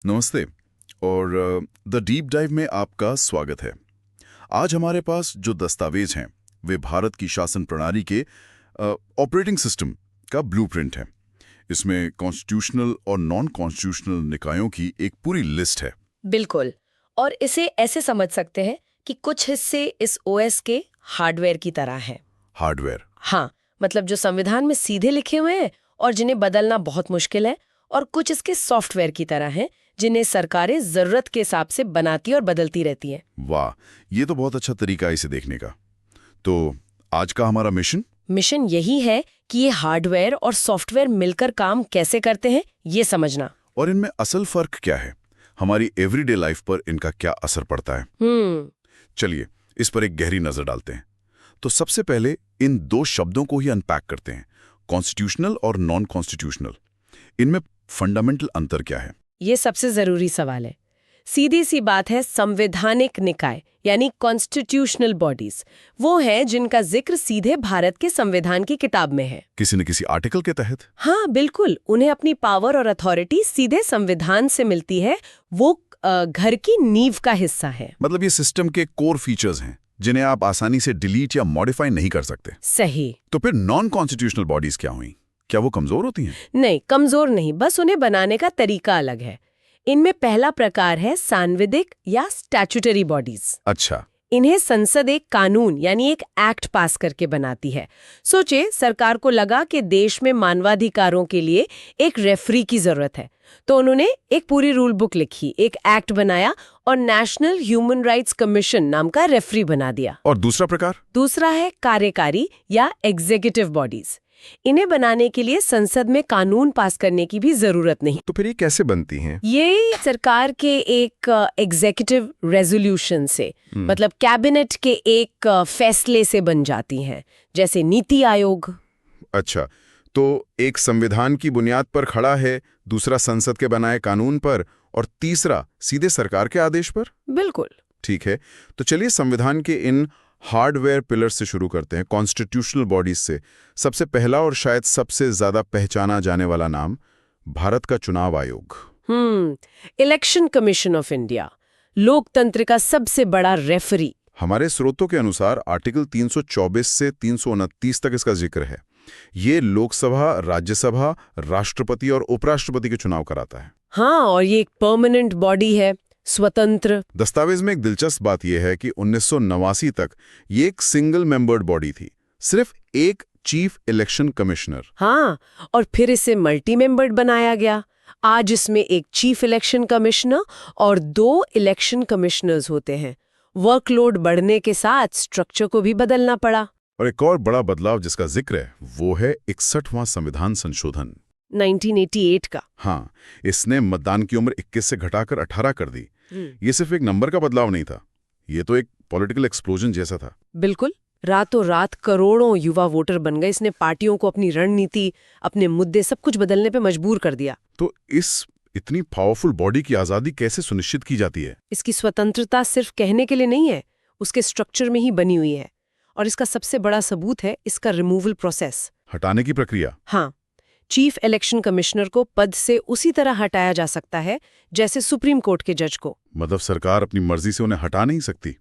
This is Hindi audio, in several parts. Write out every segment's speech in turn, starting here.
नमस्ते और द डीप डाइव में आपका स्वागत है। आज हमारे पास जो दस्तावेज हैं वे भारत की शासन प्रणाली के ऑपरेटिंग सिस्टम का ब्लूप्रिंट है। इसमें कॉन्स्टिट्यूशनल और नॉन कॉन्स्टिट्यूशनल निकायों की एक पूरी लिस्ट है। बिल्कुल। और इसे ऐसे समझ सकते हैं कि कुछ हिस्से इस ओएस के हार्डवेयर की तरह हैं। हार्डवेयर? हाँ, मतलब जो संविधान में सीधे लिखे हुए हैं और जिन्हें बदलना बहुत मुश्किल है, और कुछ इसके सॉफ्टवेयर की तरह हैं जिन्हें सरकारें जरूरत के हिसाब से बनाती और बदलती रहती हैं। वाह, ये तो बहुत अच्छा तरीका है इसे देखने का। तो आज का हमारा मिशन यही है कि ये हार्डवेयर और सॉफ्टवेयर मिलकर काम कैसे करते हैं, ये समझना। और इनमें असल फर्क क्या है, हमारी एवरीडे लाइफ पर इनका क्या असर पड़ता है। चलिए इस पर एक गहरी नजर डालते हैं। तो सबसे पहले इन दो शब्दों को ही अनपैक करते हैं, कॉन्स्टिट्यूशनल और नॉन कॉन्स्टिट्यूशनल। इनमें फंडामेंटल अंतर क्या है? ये सबसे जरूरी सवाल है। सीधी सी बात है, संवैधानिक निकाय यानी कॉन्स्टिट्यूशनल बॉडीज वो हैं जिनका जिक्र सीधे भारत के संविधान की किताब में है, किसी न किसी आर्टिकल के तहत। हाँ बिल्कुल, उन्हें अपनी पावर और अथॉरिटी सीधे संविधान से मिलती है। वो घर की नींव का हिस्सा है। मतलब ये सिस्टम के कोर फीचर्स हैं जिन्हें आप आसानी से डिलीट या मॉडिफाई नहीं कर सकते। सही। तो फिर नॉन कॉन्स्टिट्यूशनल बॉडीज क्या हुई? क्या वो कमजोर होती हैं? नहीं, कमजोर नहीं, बस उन्हें बनाने का तरीका अलग है। इनमें पहला प्रकार है सांविधिक या स्टैट्यूटरी बॉडीज। अच्छा। इन्हें संसद एक कानून यानी एक एक्ट पास करके बनाती है। सोचे, सरकार को लगा कि देश में मानवाधिकारों के लिए एक रेफरी की जरूरत है, तो उन्होंने एक पूरी रूल बुक लिखी, एक एक्ट बनाया और नेशनल ह्यूमन राइट्स कमीशन नाम का रेफरी बना दिया। और दूसरा प्रकार? दूसरा है कार्यकारी या एग्जीक्यूटिव बॉडीज। इन्हें बनाने के लिए संसद में कानून पास करने की भी जरूरत नहीं। तो फिर ये कैसे बनती हैं? ये सरकार के एक एग्जीक्यूटिव रेजोल्यूशन से, मतलब कैबिनेट के एक फैसले से बन जाती हैं, जैसे नीति आयोग। अच्छा, तो एक संविधान की बुनियाद पर खड़ा है, दूसरा संसद के बनाए कानून पर, और तीसरा सीधे सरकार के आदेश पर। बिल्कुल ठीक है, तो चलिए संविधान के इन हार्डवेयर पिलर से शुरू करते हैं, कॉन्स्टिट्यूशनल बॉडीज से। सबसे पहला और शायद सबसे ज्यादा पहचाना जाने वाला नाम, भारत का चुनाव आयोग। इलेक्शन कमीशन ऑफ इंडिया, लोकतंत्र का सबसे बड़ा रेफरी। हमारे स्रोतों के अनुसार आर्टिकल 324 से 329 तक इसका जिक्र है। ये लोकसभा, राज्यसभा, राष्ट्रपति और उपराष्ट्रपति के चुनाव कराता है। हाँ, और ये एक परमानेंट बॉडी है, स्वतंत्र। दस्तावेज में एक दिलचस्प बात यह है कि 1989 तक ये एक सिंगल मेंबर्ड बॉडी थी, सिर्फ एक चीफ इलेक्शन कमिश्नर। हाँ, और फिर इसे मल्टी मेंबर्ड बनाया गया। आज इसमें एक चीफ इलेक्शन कमिश्नर और 2 इलेक्शन कमिश्नर्स होते हैं। वर्कलोड बढ़ने के साथ स्ट्रक्चर को भी बदलना पड़ा। और एक और बड़ा बदलाव जिसका जिक्र है वो है 61वां संविधान संशोधन 1988 का। हाँ, इसने मतदान की उम्र 21 से घटाकर 18 कर दी। ये सिर्फ एक नंबर का बदलाव नहीं था, ये तो एक पॉलिटिकल एक्सप्लोजन जैसा था। बिल्कुल, रातों रात करोड़ों युवा वोटर बन गए। इसने पार्टियों को अपनी रणनीति, अपने मुद्दे, सब कुछ बदलने पे मजबूर कर दिया। तो इस इतनी पावरफुल बॉडी की आजादी कैसे सुनिश्चित की जाती है? इसकी स्वतंत्रता सिर्फ कहने के लिए नहीं है, उसके स्ट्रक्चर में ही बनी हुई है। और इसका सबसे बड़ा सबूत है इसका रिमूवल प्रोसेस, हटाने की प्रक्रिया। हाँ, चीफ इलेक्शन कमिश्नर को पद से उसी तरह हटाया जा सकता है जैसे सुप्रीम कोर्ट के जज को। मतलब सरकार अपनी मर्जी से उन्हें हटा नहीं सकती,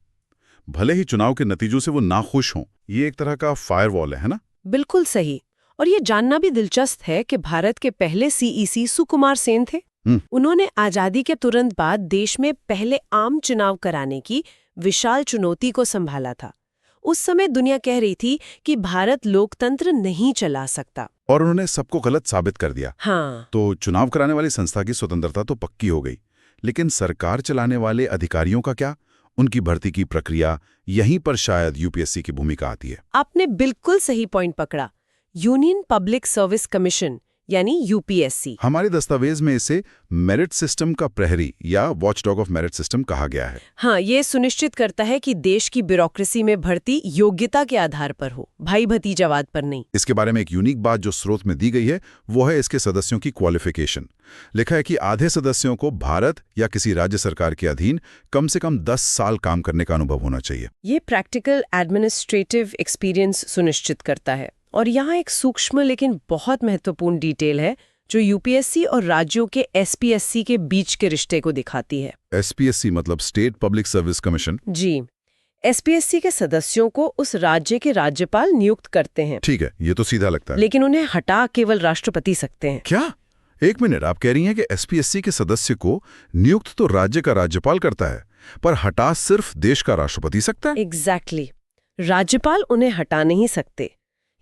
भले ही चुनाव के नतीजों से वो नाखुश हों। ये एक तरह का फायरवॉल है ना? बिल्कुल सही। और ये जानना भी दिलचस्प है कि भारत के पहले सीईसी सुकुमार सेन थे। उन्होंने आजादी के तुरंत बाद देश में पहले आम चुनाव कराने की विशाल चुनौती को संभाला था। उस समय दुनिया कह रही थी कि भारत लोकतंत्र नहीं चला सकता, और उन्होंने सबको गलत साबित कर दिया। हाँ। तो चुनाव कराने वाली संस्था की स्वतंत्रता तो पक्की हो गई, लेकिन सरकार चलाने वाले अधिकारियों का क्या? उनकी भर्ती की प्रक्रिया, यहीं पर शायद यूपीएससी की भूमिका आती है। आपने बिल्कुल सही पॉइंट पकड़ा। यूनियन पब्लिक सर्विस कमीशन यानी यूपीएससी। हमारे दस्तावेज में इसे मेरिट सिस्टम का प्रहरी या वॉचडॉग ऑफ मेरिट सिस्टम कहा गया है। हाँ, ये सुनिश्चित करता है कि देश की ब्यूरोक्रेसी में भर्ती योग्यता के आधार पर हो, भाई भतीजावाद पर नहीं। इसके बारे में एक यूनिक बात जो स्रोत में दी गई है वो है इसके सदस्यों की क्वालिफिकेशन। लिखा है कि आधे सदस्यों को भारत या किसी राज्य सरकार के अधीन कम से कम 10 साल काम करने का अनुभव होना चाहिए। ये प्रैक्टिकल एडमिनिस्ट्रेटिव एक्सपीरियंस सुनिश्चित करता है। और यहाँ एक सूक्ष्म लेकिन बहुत महत्वपूर्ण डिटेल है जो यूपीएससी और राज्यों के एसपीएससी के बीच के रिश्ते को दिखाती है। SPSC मतलब स्टेट पब्लिक सर्विस कमीशन। जी, एसपीएससी के सदस्यों को उस राज्य के राज्यपाल नियुक्त करते हैं। ठीक है, ये तो सीधा लगता है। लेकिन उन्हें हटा केवल राष्ट्रपति सकते हैं। क्या? एक मिनट, आप कह रही हैं कि SPSC के सदस्य को नियुक्त तो राज्य का राज्यपाल करता है, पर हटा सिर्फ देश का राष्ट्रपति सकता है? एग्जैक्टली। राज्यपाल उन्हें हटा नहीं सकते।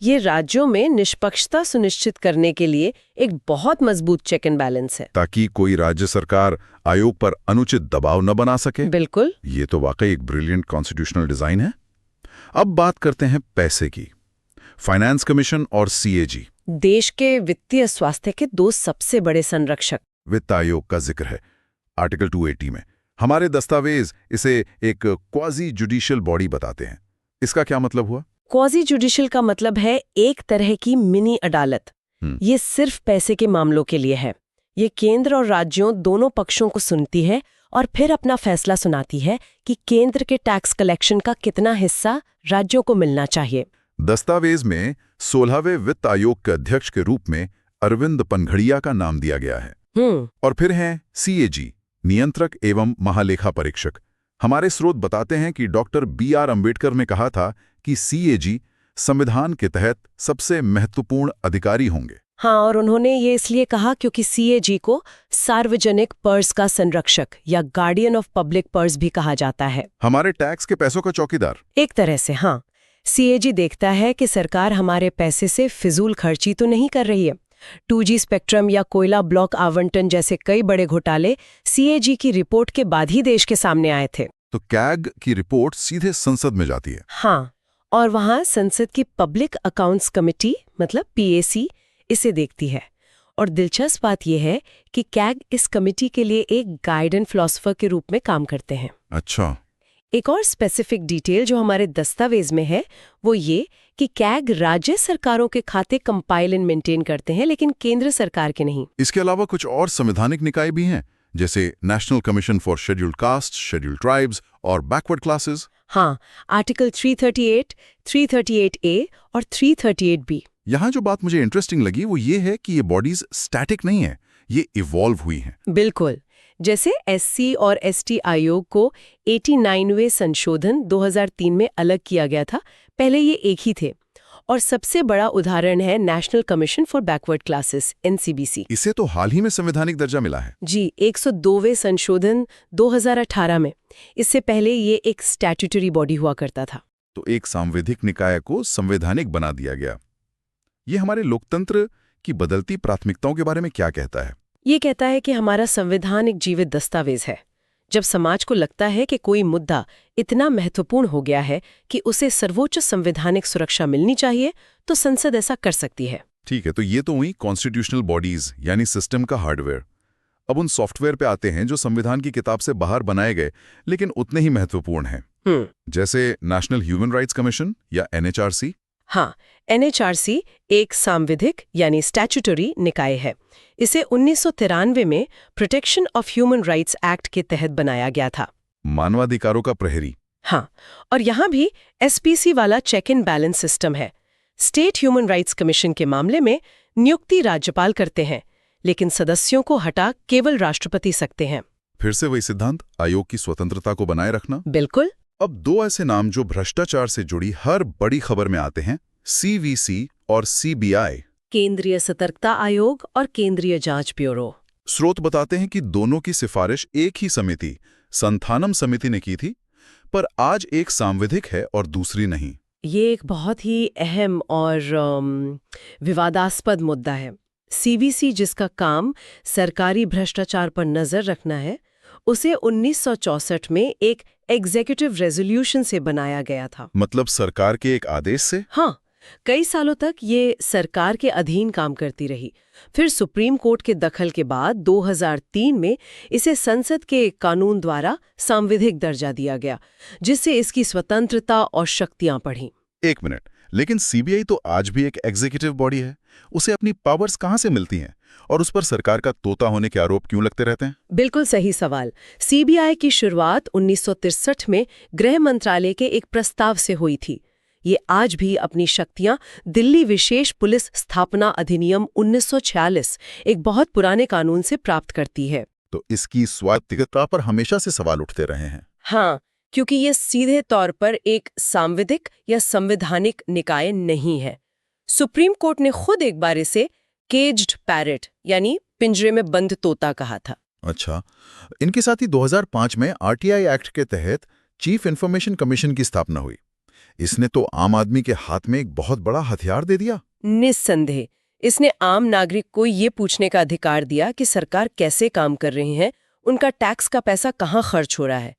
ये राज्यों में निष्पक्षता सुनिश्चित करने के लिए एक बहुत मजबूत चेक एंड बैलेंस है। ताकि कोई राज्य सरकार आयोग पर अनुचित दबाव न बना सके। बिल्कुल। ये तो वाकई एक ब्रिलियंट कॉन्स्टिट्यूशनल डिजाइन है। अब बात करते हैं पैसे की। फाइनेंस कमीशन और CAG, देश के वित्तीय स्वास्थ्य के दो सबसे बड़े संरक्षक। वित्त आयोग का जिक्र है आर्टिकल 280 में। हमारे दस्तावेज इसे एक क्वाजी जुडिशियल बॉडी बताते हैं। इसका क्या मतलब हुआ? क्वाजी जुडिशियल का मतलब है एक तरह की मिनी अदालत। ये सिर्फ पैसे के मामलों के लिए है। ये केंद्र और राज्यों दोनों पक्षों को सुनती है और फिर अपना फैसला सुनाती है कि केंद्र के टैक्स कलेक्शन का कितना हिस्सा राज्यों को मिलना चाहिए। दस्तावेज में 16वें वित्त आयोग के अध्यक्ष के रूप में अरविंद पनघड़िया का नाम दिया गया है। और फिर हैं CAG, नियंत्रक एवं महालेखा परीक्षक। हमारे स्रोत बताते हैं कि डॉक्टर BR अम्बेडकर ने कहा था कि CAG संविधान के तहत सबसे महत्वपूर्ण अधिकारी होंगे। हाँ, और उन्होंने ये इसलिए कहा क्योंकि CAG को सार्वजनिक पर्स का संरक्षक या गार्डियन ऑफ पब्लिक पर्स भी कहा जाता है। हमारे टैक्स के पैसों का चौकीदार। एक तरह से हाँ। CAG देखता है कि सरकार हमारे पैसे से फिजूल खर्ची तो नहीं कर रही है। 2G स्पेक्ट्रम या कोयला ब्लॉक आवंटन जैसे कई बड़े घोटाले CAG की रिपोर्ट के बाद ही देश के सामने आए थे। तो CAG की रिपोर्ट सीधे संसद में जाती है। हाँ, और वहाँ संसद की पब्लिक अकाउंट्स कमेटी मतलब PAC इसे देखती है। और दिलचस्प बात यह है कि CAG इस कमेटी के लिए एक गाइड एंड फिलॉसफर के रूप में काम करते हैं। अच्छा। एक और स्पेसिफिक डिटेल जो हमारे दस्तावेज में है वो ये कि CAG राज्य सरकारों के खाते कंपाइल एंड मेंटेन करते हैं, लेकिन केंद्र सरकार के नहीं। इसके अलावा कुछ और संवैधानिक निकाय भी हैं, जैसे national commission for scheduled caste, scheduled tribes और बैकवर्ड क्लासेस। हाँ, आर्टिकल 338, 338A और 338B। यहाँ जो बात मुझे इंटरेस्टिंग लगी वो ये है कि ये बॉडीज स्टैटिक नहीं है, ये इवॉल्व हुई हैं। बिल्कुल। जैसे SC और ST आयोग को 89वें संशोधन 2003 में अलग किया गया था, पहले ये एक ही थे। और सबसे बड़ा उदाहरण है national commission for backward classes NCBC। इसे तो हाल ही में संवैधानिक दर्जा मिला है। जी, 102वें संशोधन 2018 में। इससे पहले ये एक स्टैट्यूटरी बॉडी हुआ करता था। तो एक सांविधिक निकाय को संवैधानिक बना दिया गया। ये हमारे लोकतंत्र की बदलती प्राथमिकताओं के बारे में क्या कहता है? ये कहता है कि हमारा संविधान एक जीवित दस्तावेज है। जब समाज को लगता है कि कोई मुद्दा इतना महत्वपूर्ण हो गया है कि उसे सर्वोच्च संवैधानिक सुरक्षा मिलनी चाहिए, तो संसद ऐसा कर सकती है। ठीक है, तो ये तो हुई कॉन्स्टिट्यूशनल बॉडीज यानी सिस्टम का हार्डवेयर। अब उन सॉफ्टवेयर पे आते हैं जो संविधान की किताब से बाहर बनाए गए लेकिन उतने ही महत्वपूर्ण हैं। जैसे नेशनल ह्यूमन राइट्स कमीशन या NHRC। हाँ, NHRC एक सांविधिक यानी स्टैट्यूटरी निकाय है। इसे 1993 में protection of human rights act के तहत बनाया गया था। मानवाधिकारों का प्रहरी। हाँ, और यहाँ भी SPC वाला चेक एंड बैलेंस सिस्टम है। स्टेट ह्यूमन राइट्स कमीशन के मामले में नियुक्ति राज्यपाल करते हैं, लेकिन सदस्यों को हटा केवल राष्ट्रपति सकते हैं। फिर से वही सिद्धांत, आयोग की स्वतंत्रता को बनाए रखना। बिल्कुल। अब दो ऐसे नाम जो भ्रष्टाचार से जुड़ी हर बड़ी खबर में आते हैं, CVC और CBI, केंद्रीय सतर्कता आयोग और केंद्रीय जांच ब्यूरो। स्रोत बताते हैं कि दोनों की सिफारिश एक ही समिति, संथानम समिति ने की थी, पर आज एक सांविधिक है और दूसरी नहीं। ये एक बहुत ही अहम और विवादास्पद मुद्दा है। CVC जिसका काम सरकारी भ्रष्टाचार पर नजर रखना है, उसे 1964 में एक एग्जीक्यूटिव रेजोल्यूशन से बनाया गया था। मतलब सरकार के एक आदेश से? हाँ, कई सालों तक ये सरकार के अधीन काम करती रही। फिर सुप्रीम कोर्ट के दखल के बाद 2003 में इसे संसद के कानून द्वारा सांविधिक दर्जा दिया गया, जिससे इसकी स्वतंत्रता और शक्तियां बढ़ीं। एक मिनट, लेकिन CBI तो आज भी एक एग्जीक्यूटिव बॉडी है। उसे अपनी पावर्स कहाँ से मिलती हैं और उस पर सरकार का तोता होने के आरोप क्यों लगते रहते हैं? बिल्कुल सही सवाल। CBI की शुरुआत 1963 में गृह मंत्रालय के एक प्रस्ताव से हुई थी। ये आज भी अपनी शक्तियां दिल्ली विशेष पुलिस स्थापना अधिनियम 1946 एक बहुत पुराने कानून से प्राप्त करती है। तो इसकी स्वायत्तता पर हमेशा से सवाल उठते रहे हैं। हाँ, क्योंकि ये सीधे तौर पर एक सांविधिक या संवैधानिक निकाय नहीं है। सुप्रीम कोर्ट ने खुद एक बार इसे केज्ड पैरेट यानी पिंजरे में बंद तोता कहा था। अच्छा, इनके साथ ही 2005 में आरटीआई एक्ट के तहत चीफ इंफॉर्मेशन कमीशन की स्थापना हुई। इसने तो आम आदमी के हाथ में एक बहुत बड़ा हथियार दे दिया। निस्संदेह, इसने आम नागरिक को ये पूछने का अधिकार दिया कि सरकार कैसे काम कर रही है, उनका टैक्स का पैसा कहाँ खर्च हो रहा है।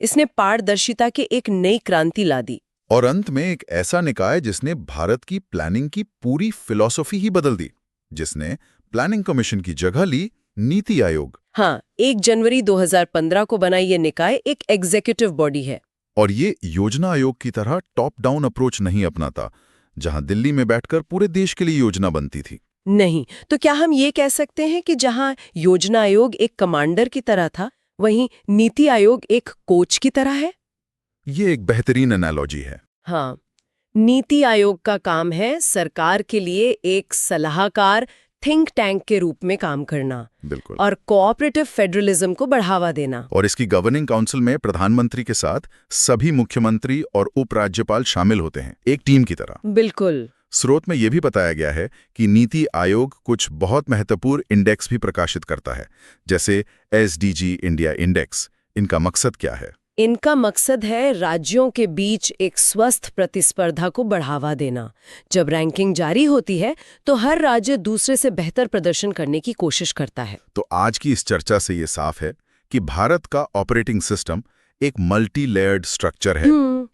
इसने पारदर्शिता के एक नई क्रांति ला दी। और अंत में एक ऐसा निकाय जिसने भारत की प्लानिंग की पूरी फिलॉसफी ही बदल दी, जिसने प्लानिंग कमीशन की जगह ली नीति आयोग। हाँ, 1 जनवरी 2015 को बना ये निकाय एक एग्जीक्यूटिव बॉडी है। और ये योजना आयोग की तरह टॉप डाउन अप्रोच नहीं अपनाता, जहां दिल्ली में बैठकर पूरे देश के लिए योजना बनती थी। नहीं, तो क्या हम ये कह सकते हैं कि जहां योजना आयोग एक कमांडर की तरह था, वहीं नीति आयोग एक कोच की तरह है? ये एक बेहतरीन एनालॉजी है। हाँ, नीति आयोग का काम है सरकार के लिए एक सलाहकार थिंक टैंक के रूप में काम करना। बिल्कुल। और कोऑपरेटिव फेडरलिज्म को बढ़ावा देना। और इसकी गवर्निंग काउंसिल में प्रधानमंत्री के साथ सभी मुख्यमंत्री और उपराज्यपाल शामिल होते हैं, एक टीम की तरह। बिल्कुल। स्रोत में यह भी बताया गया है कि नीति आयोग कुछ बहुत महत्वपूर्ण इंडेक्स भी प्रकाशित करता है, जैसे एसडीजी इंडिया इंडेक्स। इनका मकसद क्या है? इनका मकसद है राज्यों के बीच एक स्वस्थ प्रतिस्पर्धा को बढ़ावा देना। जब रैंकिंग जारी होती है तो हर राज्य दूसरे से बेहतर प्रदर्शन करने की कोशिश करता है। तो आज की इस चर्चा से ये साफ है कि भारत का ऑपरेटिंग सिस्टम एक मल्टी लेयर्ड स्ट्रक्चर है।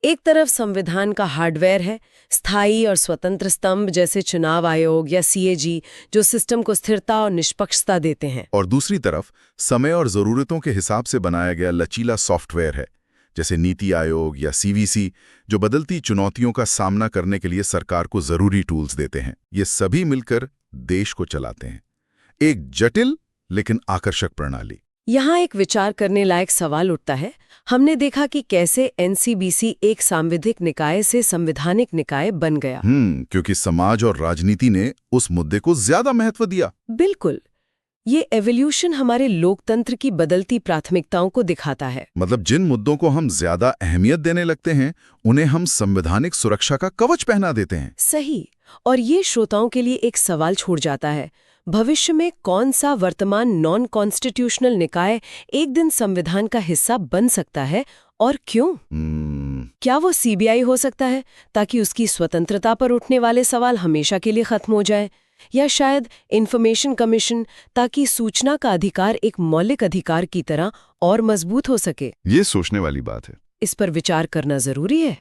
एक तरफ संविधान का हार्डवेयर है, स्थायी और स्वतंत्र स्तंभ जैसे चुनाव आयोग या सीएजी, जो सिस्टम को स्थिरता और निष्पक्षता देते हैं। और दूसरी तरफ समय और जरूरतों के हिसाब से बनाया गया लचीला सॉफ्टवेयर है, जैसे नीति आयोग या सीवीसी, जो बदलती चुनौतियों का सामना करने के लिए सरकार को जरूरी टूल्स देते हैं। ये सभी मिलकर देश को चलाते हैं, एक जटिल लेकिन आकर्षक प्रणाली। यहाँ एक विचार करने लायक सवाल उठता है। हमने देखा कि कैसे एनसीबीसी एक सांविधिक निकाय से संवैधानिक निकाय बन गया। क्योंकि समाज और राजनीति ने उस मुद्दे को ज्यादा महत्व दिया। बिल्कुल, ये एवोल्यूशन हमारे लोकतंत्र की बदलती प्राथमिकताओं को दिखाता है। मतलब जिन मुद्दों को हम ज्यादा अहमियत देने लगते हैं, उन्हें हम संवैधानिक सुरक्षा का कवच पहना देते हैं। सही। और ये श्रोताओं के लिए एक सवाल छोड़ जाता है, भविष्य में कौन सा वर्तमान नॉन कॉन्स्टिट्यूशनल निकाय एक दिन संविधान का हिस्सा बन सकता है और क्यों? क्या वो सीबीआई हो सकता है, ताकि उसकी स्वतंत्रता पर उठने वाले सवाल हमेशा के लिए खत्म हो जाए? या शायद इंफॉर्मेशन कमीशन, ताकि सूचना का अधिकार एक मौलिक अधिकार की तरह और मजबूत हो सके? ये सोचने वाली बात है। इस पर विचार करना जरूरी है।